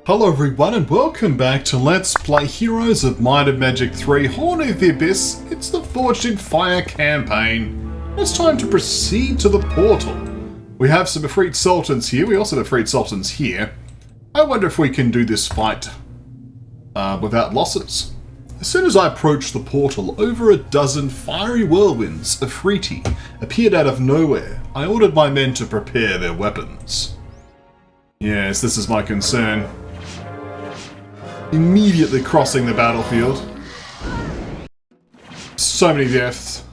Hello everyone and welcome back to Let's Play Heroes of Might and Magic 3 Horn of the Abyss. It's the Forged in Fire campaign. It's time to proceed to the portal. We have some Efreet Sultans here, we also have Efreet Sultans here. I wonder if we can do this fight without losses. As soon as I approached the portal, over a dozen fiery whirlwinds, Efreeti, appeared out of nowhere. I ordered my men to prepare their weapons. Yes, this is my concern. Immediately crossing the battlefield. So many deaths.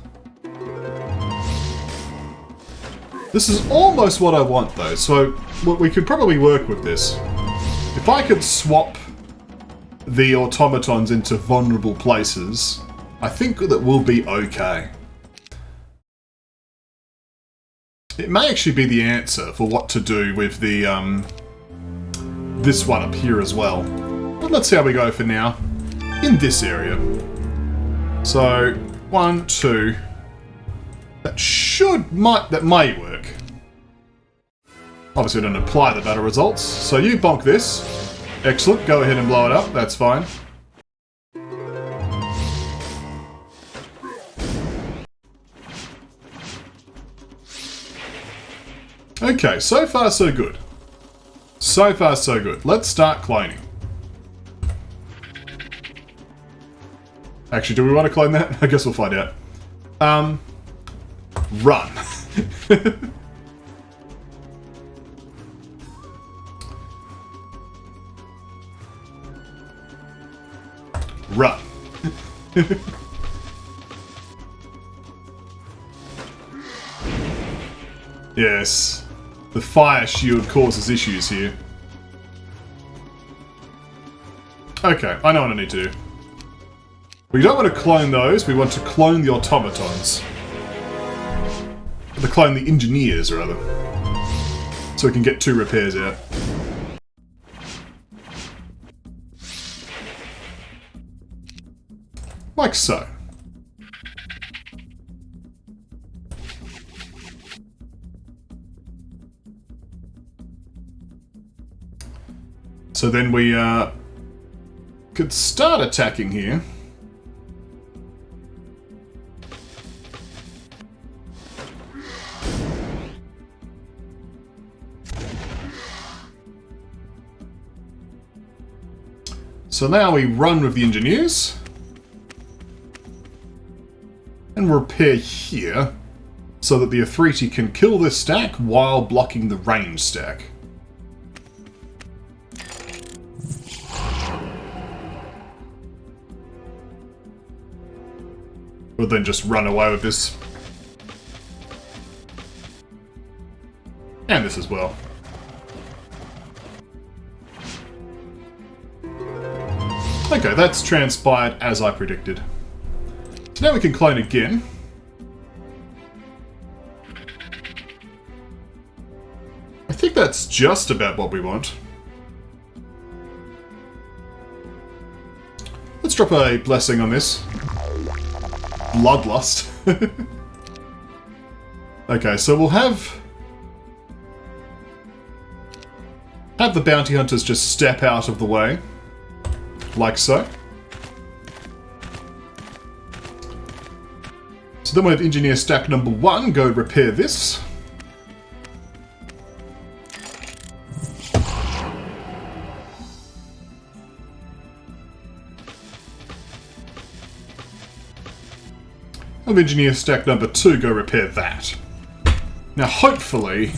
This is almost what I want though, so we could probably work with this. If I could swap the automatons into vulnerable places, I think that we'll be okay. It may actually be the answer for what to do with the this one up here as well. But let's see how we go for now in this area. So 1, 2. That may work. Obviously, we don't apply the battle results. So you bonk this. Excellent. Go ahead and blow it up. That's fine. Okay, so far so good. So far so good. Let's start cloning. Actually, do we want to clone that? I guess we'll find out. Run. Run. Yes. The fire shield causes issues here. Okay, I know what I need to do. We don't want to clone those, we want to clone the automatons. To clone the engineers, rather. So we can get 2 repairs out. Like so. So then we could start attacking here. So now we run with the engineers. And repair here, so that the Efreeti can kill this stack while blocking the range stack. We'll then just run away with this. And this as well. Okay, that's transpired as I predicted. So now we can clone again. I think that's just about what we want. Let's drop a blessing on this. Bloodlust. Okay, so we'll have the bounty hunters just step out of the way. Like so. So then we have engineer stack number 1 go repair this. Have engineer stack number 2 go repair that. Now hopefully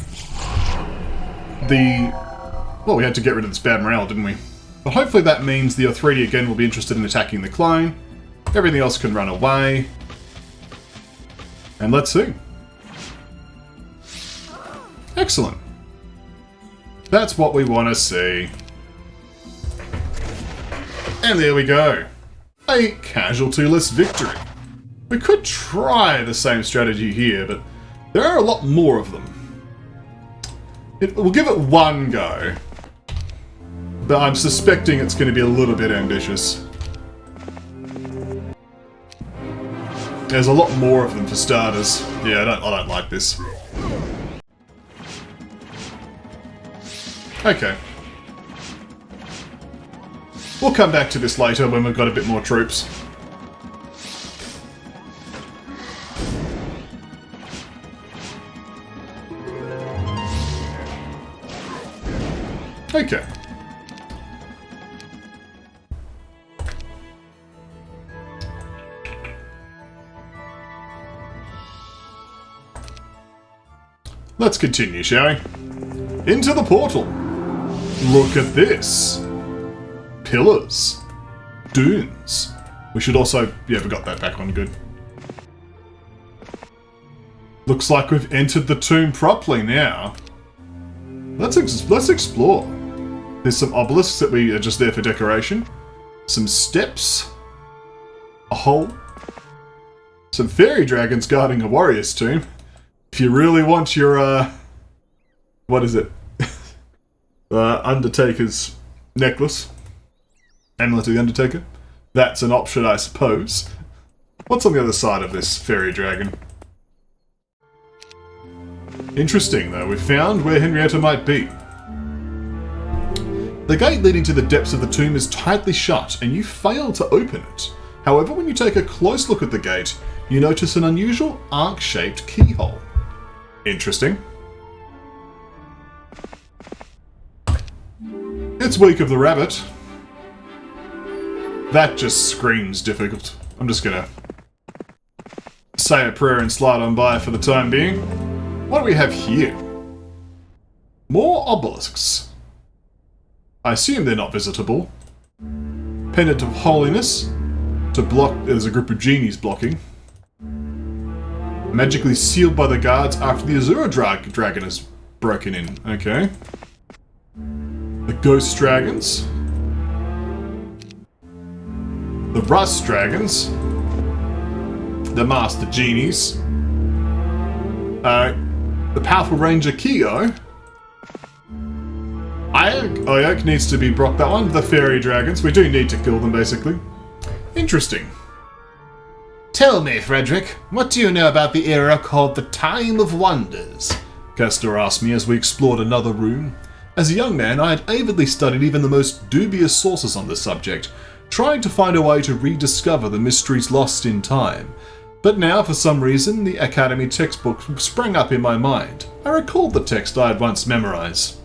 well, we had to get rid of this bad morale, didn't we? But hopefully that means the Efreeti again will be interested in attacking the clone. Everything else can run away. And let's see. Excellent. That's what we want to see. And there we go. A casualty-less victory. We could try the same strategy here, but there are a lot more of them. We'll give it one go. But I'm suspecting it's going to be a little bit ambitious. There's a lot more of them for starters. Yeah, I don't like this. Okay. We'll come back to this later when we've got a bit more troops. Okay. Let's continue, shall we? Into the portal. Look at this. Pillars. Dunes. We should also... yeah, we got that back on good. Looks like we've entered the tomb properly now. Let's explore. There's some obelisks that we are just there for decoration. Some steps. A hole. Some fairy dragons guarding a warrior's tomb. If you really want your, what is it? Undertaker's necklace. Amulet of the Undertaker. That's an option, I suppose. What's on the other side of this fairy dragon? Interesting, though. We found where Henrietta might be. The gate leading to the depths of the tomb is tightly shut, and you fail to open it. However, when you take a close look at the gate, you notice an unusual arc-shaped keyhole. Interesting. It's Week of the Rabbit. That just screams difficult. I'm just gonna say a prayer and slide on by for the time being. What do we have here? More obelisks. I assume they're not visitable. Pendant of Holiness. To block... there's a group of genies blocking. Magically sealed by the guards after the Azura dragon is broken in. Okay. The Ghost Dragons. The Rust Dragons. The Master Genies. The Powerful Ranger Kyo. Ioke needs to be brought that one. The Fairy Dragons. We do need to kill them, basically. Interesting. Tell me, Frederick, what do you know about the era called the Time of Wonders? Castor asked me as we explored another room. As a young man, I had avidly studied even the most dubious sources on this subject, trying to find a way to rediscover the mysteries lost in time. But now, for some reason, the Academy textbook sprang up in my mind. I recalled the text I had once memorized.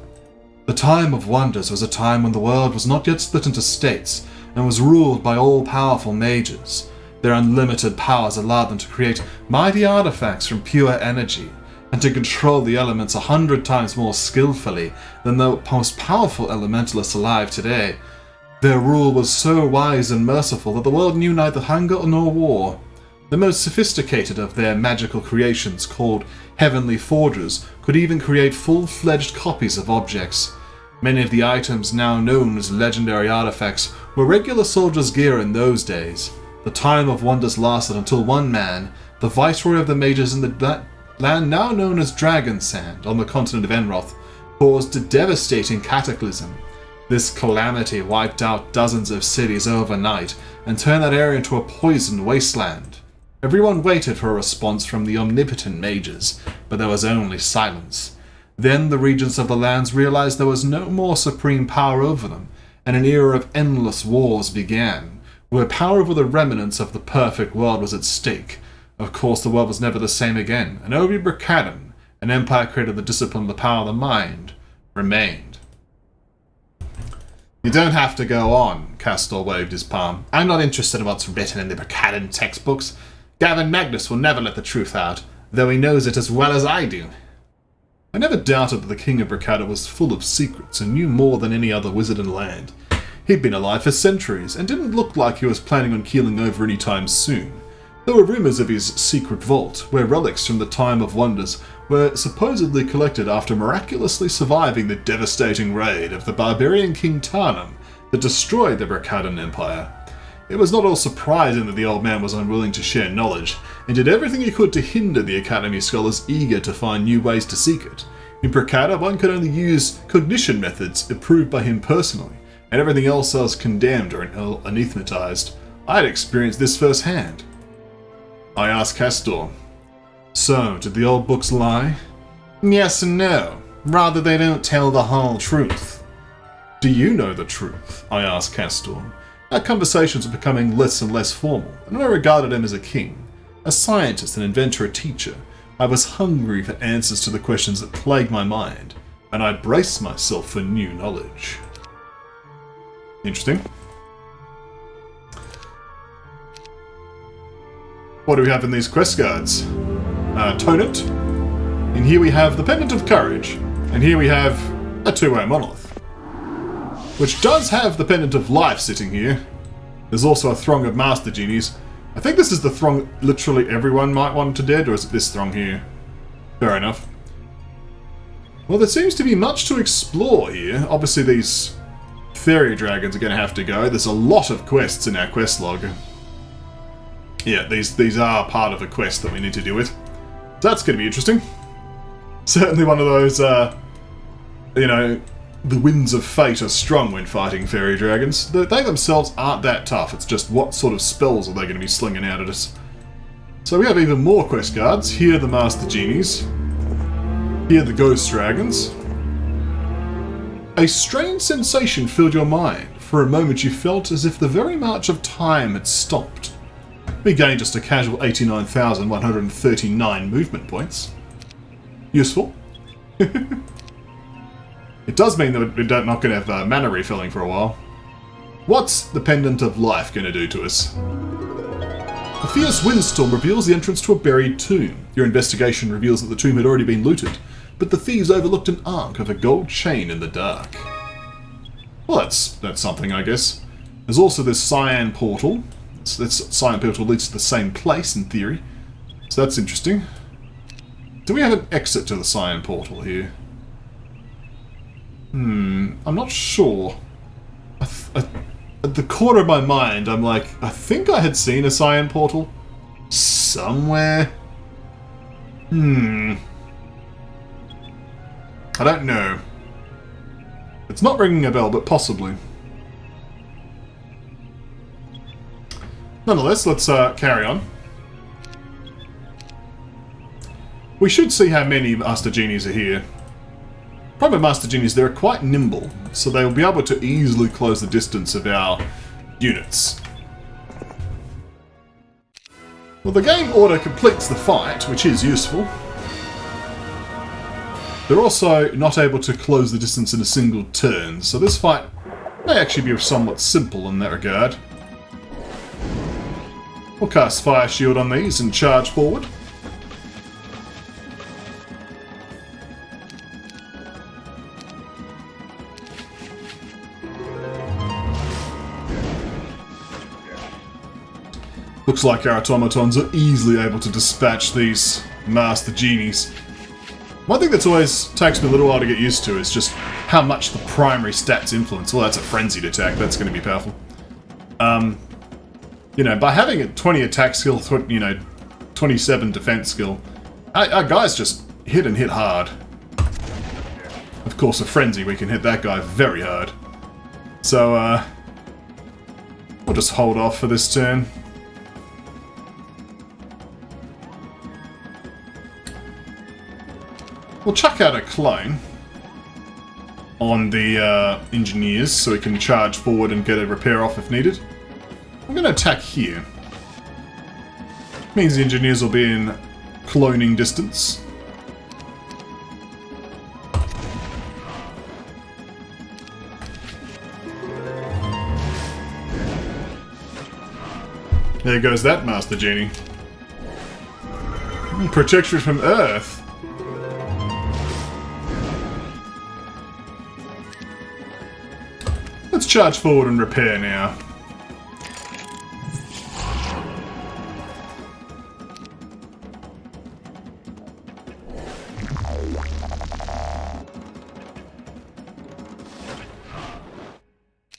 The Time of Wonders was a time when the world was not yet split into states, and was ruled by all-powerful mages. Their unlimited powers allowed them to create mighty artifacts from pure energy, and to control the elements 100 times more skillfully than the most powerful elementalists alive today. Their rule was so wise and merciful that the world knew neither hunger nor war. The most sophisticated of their magical creations, called Heavenly Forgers, could even create full-fledged copies of objects. Many of the items now known as legendary artifacts were regular soldiers' gear in those days. The Time of Wonders lasted until one man, the viceroy of the mages in the land now known as Dragon Sand on the continent of Enroth, caused a devastating cataclysm. This calamity wiped out dozens of cities overnight and turned that area into a poisoned wasteland. Everyone waited for a response from the omnipotent mages, but there was only silence. Then the regents of the lands realized there was no more supreme power over them, and an era of endless wars began, where power over the remnants of the perfect world was at stake. Of course, the world was never the same again, and Obi Brakaden, an empire created the discipline of the power of the mind, remained. You don't have to go on, Castor waved his palm. I'm not interested in what's written in the Brakaden textbooks. Gavin Magnus will never let the truth out, though he knows it as well as I do. I never doubted that the King of Brakaden was full of secrets and knew more than any other wizard in the land. He'd been alive for centuries and didn't look like he was planning on keeling over any time soon. There were rumours of his secret vault, where relics from the Time of Wonders were supposedly collected after miraculously surviving the devastating raid of the barbarian King Tarnum that destroyed the Brakaden Empire. It was not all surprising that the old man was unwilling to share knowledge, and did everything he could to hinder the Academy scholars eager to find new ways to seek it. In Brakaden, one could only use cognition methods approved by him personally, and everything else was condemned or anathematized. I had experienced this firsthand. I asked Castor, "So, did the old books lie?" Yes and no. Rather, they don't tell the whole truth. Do you know the truth? I asked Castor. Our conversations are becoming less and less formal, and I regarded him as a king. A scientist, an inventor, a teacher. I was hungry for answers to the questions that plagued my mind, and I braced myself for new knowledge. Interesting. What do we have in these quest cards? Tonant. And here we have the Pendant of Courage. And here we have a two-way monolith. Which does have the Pendant of Life sitting here. There's also a Throng of Master Genies. I think this is the Throng literally everyone might want to dead, or is it this Throng here? Fair enough. Well, there seems to be much to explore here. Obviously these fairy dragons are going to have to go. There's a lot of quests in our quest log. Yeah, these are part of a quest that we need to deal with. So that's going to be interesting. Certainly one of those, you know, the winds of fate are strong when fighting fairy dragons. They themselves aren't that tough, it's just what sort of spells are they going to be slinging out at us. So we have even more quest cards. Here are the Master Genies. Here are the Ghost Dragons. A strange sensation filled your mind. For a moment you felt as if the very march of time had stopped. We gained just a casual 89,139 movement points. Useful. It does mean that we're not going to have mana refilling for a while. What's the Pendant of Life going to do to us? A fierce windstorm reveals the entrance to a buried tomb. Your investigation reveals that the tomb had already been looted, but the thieves overlooked an arc of a gold chain in the dark. Well, that's something, I guess. There's also this cyan portal. This cyan portal leads to the same place, in theory. So that's interesting. Do we have an exit to the cyan portal here? I'm not sure. At the corner of my mind, I'm like, I think I had seen a cyan portal somewhere. I don't know. It's not ringing a bell, but possibly. Nonetheless, let's carry on. We should see how many Master Genies are here. Problem with Master Genies, they're quite nimble, so they will be able to easily close the distance of our units. Well, the game order completes the fight, which is useful. They're also not able to close the distance in a single turn, so this fight may actually be somewhat simple in that regard. We'll cast Fire Shield on these and charge forward. Looks like our automatons are easily able to dispatch these Master Genies. One thing that's always takes me a little while to get used to is just how much the primary stats influence. Well, that's a frenzied attack. That's going to be powerful. You know, by having a 20 attack skill, 27 defense skill, our guys just hit and hit hard. Of course, a frenzy, we can hit that guy very hard. So, we'll just hold off for this turn. We'll chuck out a clone on the engineers so we can charge forward and get a repair off if needed. I'm going to attack here. Means the engineers will be in cloning distance. There goes that Master Genie. Protection from Earth. Let's charge forward and repair now.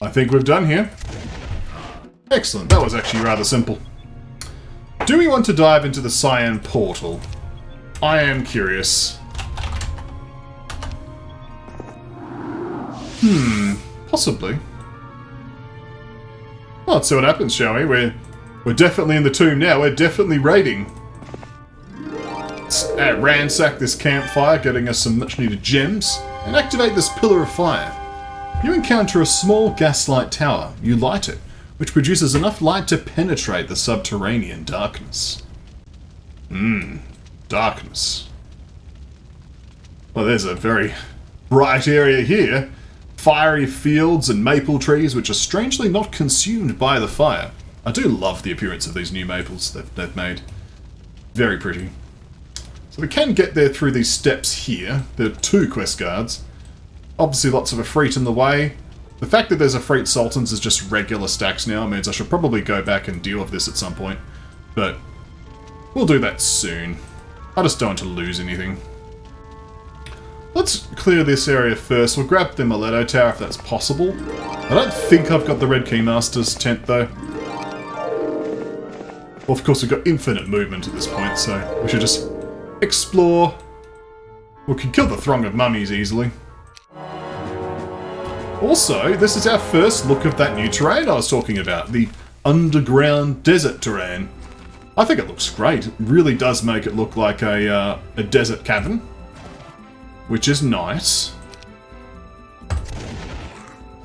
I think we've done here. Excellent, that was actually rather simple. Do we want to dive into the cyan portal? I am curious. Possibly. Well, let's see what happens, shall we? We're definitely in the tomb now. We're definitely raiding. Let's ransack this campfire, getting us some much-needed gems, and activate this pillar of fire. You encounter a small gaslight tower. You light it, which produces enough light to penetrate the subterranean darkness. Darkness. Well, there's a very bright area here. Fiery fields and maple trees, which are strangely not consumed by the fire. I do love the appearance of these new maples that they've made. Very pretty. So we can get there through these steps here. There are 2 quest guards. Obviously lots of Efreet in the way. The fact that there's Efreet Sultans is just regular stacks now means I should probably go back and deal with this at some point. But we'll do that soon. I just don't want to lose anything. Let's clear this area first. We'll grab the Mileto Tower if that's possible. I don't think I've got the Red Keymaster's tent though. Well, of course we've got infinite movement at this point, so we should just explore. We can kill the throng of mummies easily. Also, this is our first look of that new terrain I was talking about, the underground desert terrain. I think it looks great. It really does make it look like a desert cavern, which is nice.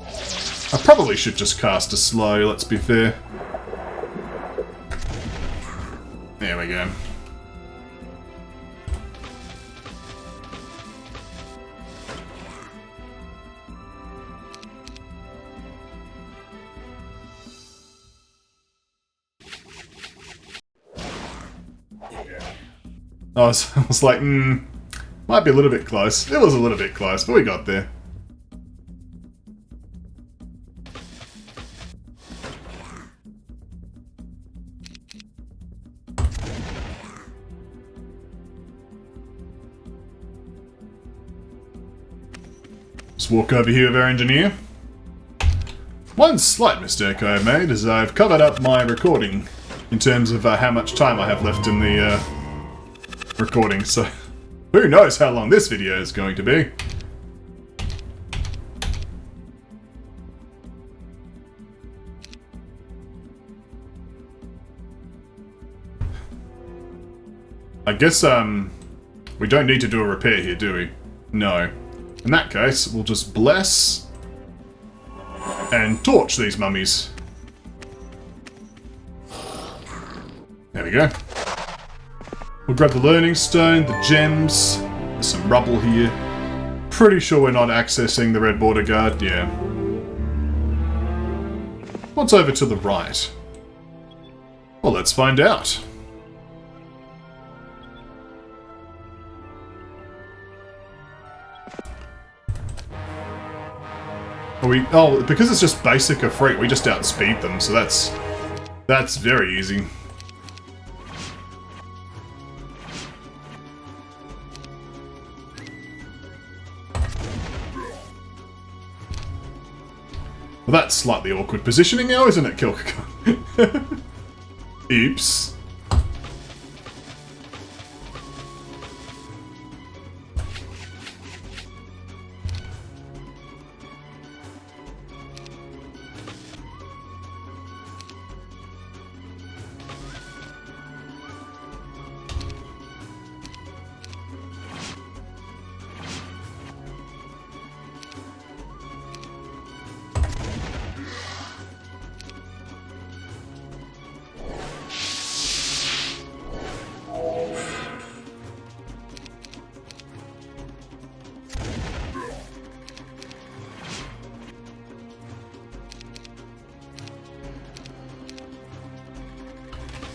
I probably should just cast a slow, let's be fair. There we go. I was like, might be a little bit close. It was a little bit close, but we got there. Let's walk over here with our engineer. One slight mistake I have made is I've covered up my recording in terms of how much time I have left in the recording, so who knows how long this video is going to be. I guess we don't need to do a repair here, do we? No. In that case, we'll just bless and torch these mummies. There we go. We'll grab the learning stone, the gems. There's some rubble here. Pretty sure we're not accessing the red border guard. Yeah. What's over to the right? Well, let's find out. Oh, because it's just basic or freight, we just outspeed them, so that's very easy. Well, that's slightly awkward positioning now, isn't it, Kilkacon? Oops.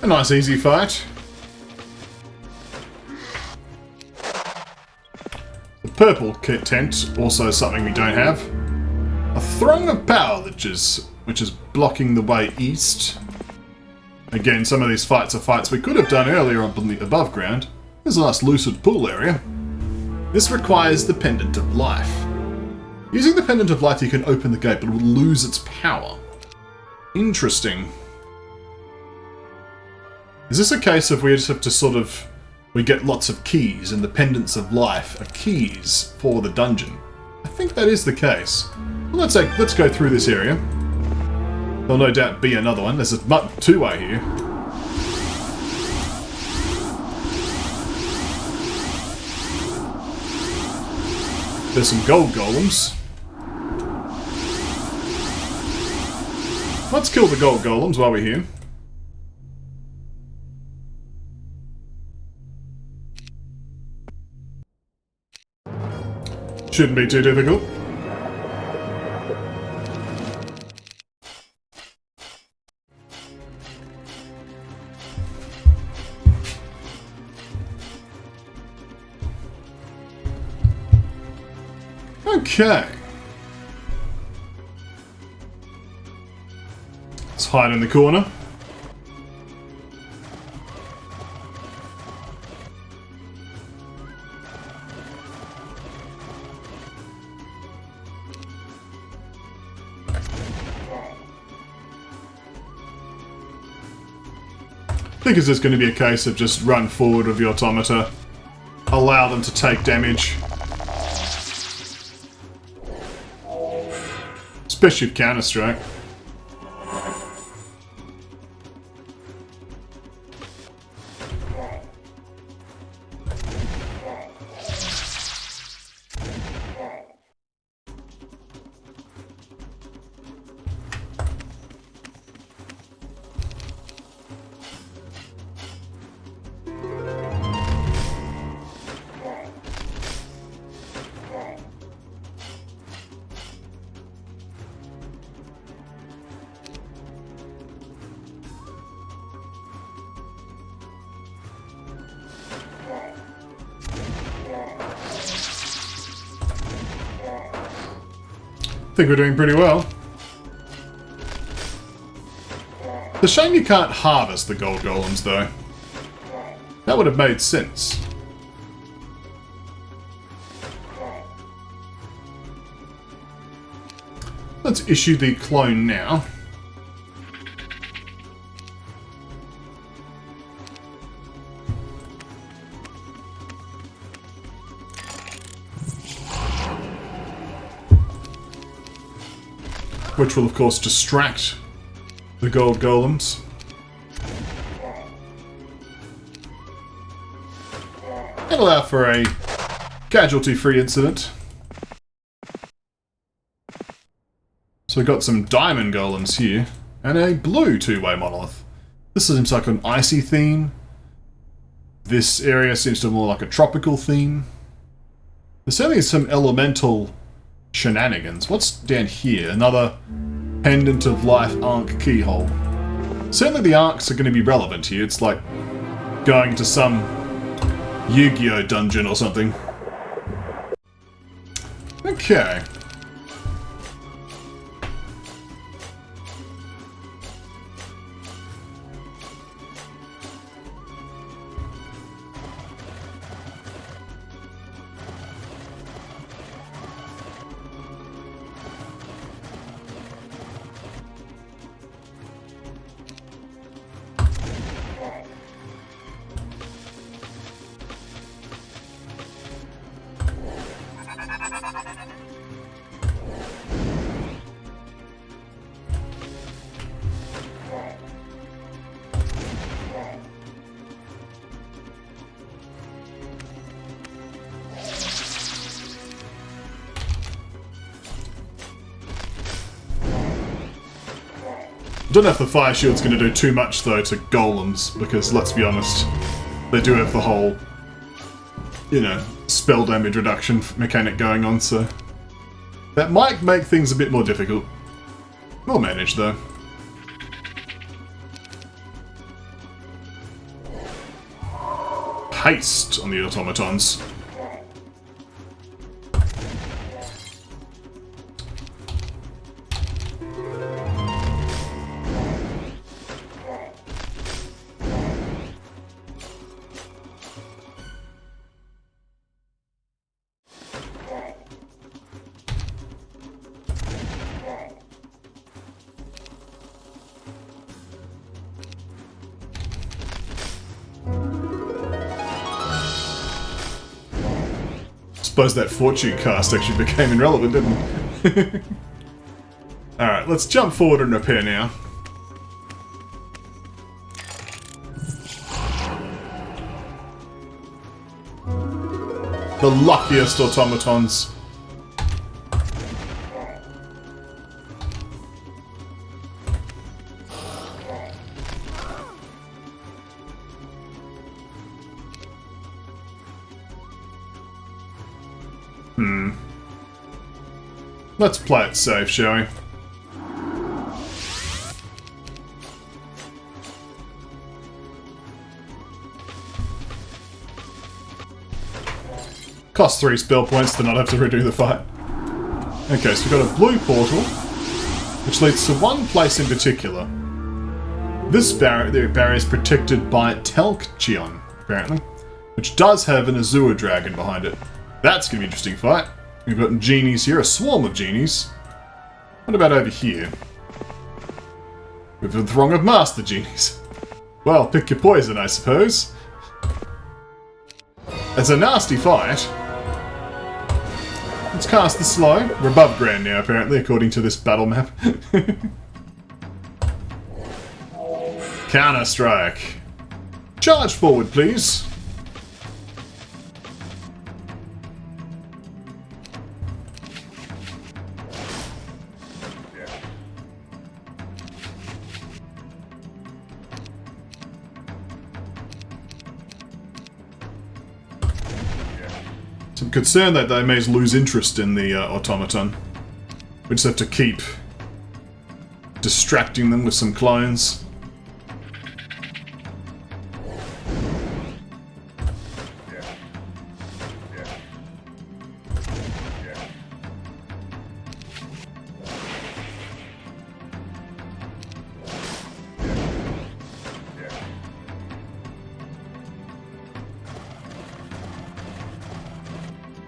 A nice easy fight. The purple kit tent, also something we don't have. A throng of power which is blocking the way east. Again, some of these fights are fights we could have done earlier on the above ground. There's a nice lucid pool area. This requires the Pendant of Life. Using the Pendant of Life you can open the gate, but it will lose its power. Interesting. Is this a case of we just have to sort of... we get lots of keys, and the Pendants of Life are keys for the dungeon? I think that is the case. Well, let's go through this area. There'll no doubt be another one. There's a two-way here. There's some gold golems. Let's kill the gold golems while we're here. Shouldn't be too difficult. Okay. Let's hide in the corner. I think it's just going to be a case of just run forward with the automata, allow them to take damage. Especially with Counter-Strike. I think we're doing pretty well. It's a shame you can't harvest the gold golems, though. That would have made sense. Let's issue the clone now. Which will, of course, distract the gold golems. And allow for a casualty-free incident. So we've got some diamond golems here, and a blue two-way monolith. This seems like an icy theme. This area seems to be more like a tropical theme. There's certainly some elemental shenanigans. What's down here? Another Pendant of Life Ankh keyhole. Certainly the Ankhs are going to be relevant here. It's like going to some Yu-Gi-Oh dungeon or something. Okay. I don't know if the fire shield's going to do too much, though, to golems, because, let's be honest, they do have the whole, you know, spell damage reduction mechanic going on, so that might make things a bit more difficult. We'll manage, though. Haste on the automatons. Suppose that fortune cast actually became irrelevant, didn't it? Alright, let's jump forward and repair now. The luckiest automatons. Let's play it safe, shall we? Cost 3 spell points to not have to redo the fight. Okay, so we've got a blue portal, which leads to one place in particular. This barrier is protected by Telkchion, apparently, which does have an Azure dragon behind it. That's going to be an interesting fight. We've got genies here, a swarm of genies. What about over here? We've a throng of master genies. Well, pick your poison, I suppose. It's a nasty fight. Let's cast the slow. We're above ground now, apparently, according to this battle map. Counter-strike. Charge forward, please. I'm concerned that they may lose interest in the automaton. We just have to keep distracting them with some clones.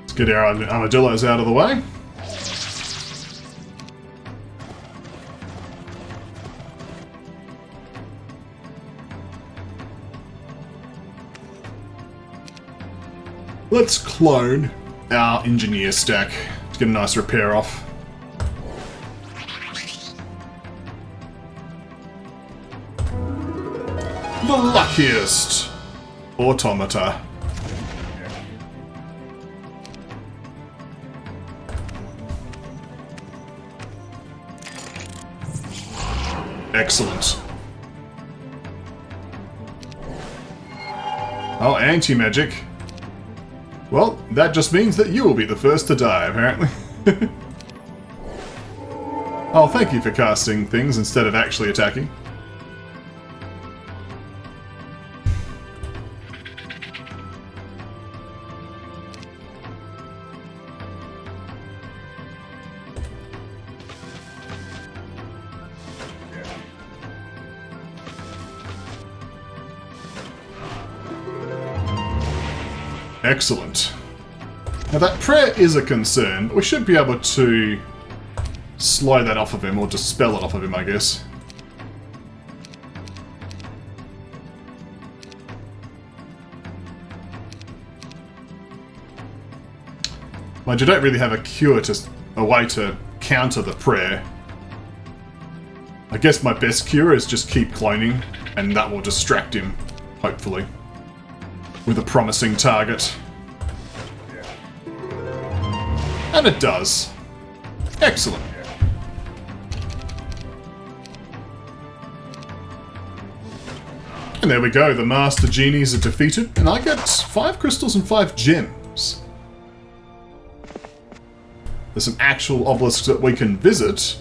Let's get our armadillos out of the way. Let's clone our engineer stack to get a nice repair off. The luckiest automata. Excellent. Oh, anti-magic. Well, that just means that you will be the first to die, apparently. Oh, thank you for casting things instead of actually attacking. Excellent. Now that prayer is a concern, but we should be able to slow that off of him, or dispel it off of him, I guess. Mind you, don't really have a way to counter the prayer. I guess my best cure is just keep cloning, and that will distract him, hopefully, with a promising target. And it does. Excellent. And there we go, the Master Genies are defeated, and I get 5 crystals and 5 gems. There's some actual obelisks that we can visit.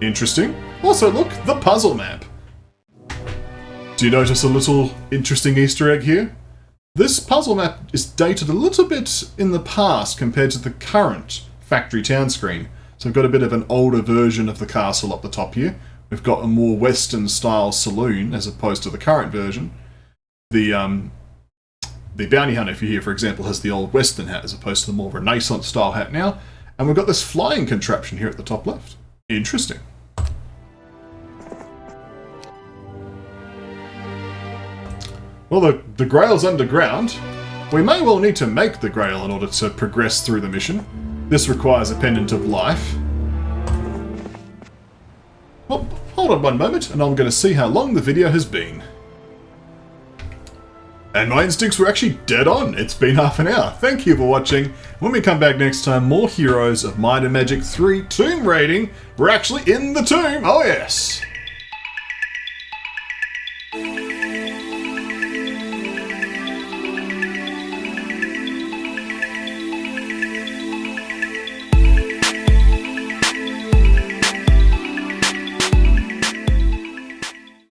Interesting. Also, look, the puzzle map. Do you notice a little interesting Easter egg here? This puzzle map is dated a little bit in the past compared to the current factory town screen. So we've got a bit of an older version of the castle up the top here. We've got a more Western style saloon as opposed to the current version. The bounty hunter, if you're here, for example, has the old Western hat as opposed to the more Renaissance style hat now. And we've got this flying contraption here at the top left. Interesting. Well, the Grail's underground. We may well need to make the Grail in order to progress through the mission. This requires a pendant of life. Well, hold on one moment, and I'm going to see how long the video has been. And my instincts were actually dead on. It's been half an hour. Thank you for watching. When we come back next time, more Heroes of Might and Magic 3 tomb raiding. We're actually in the tomb. Oh yes.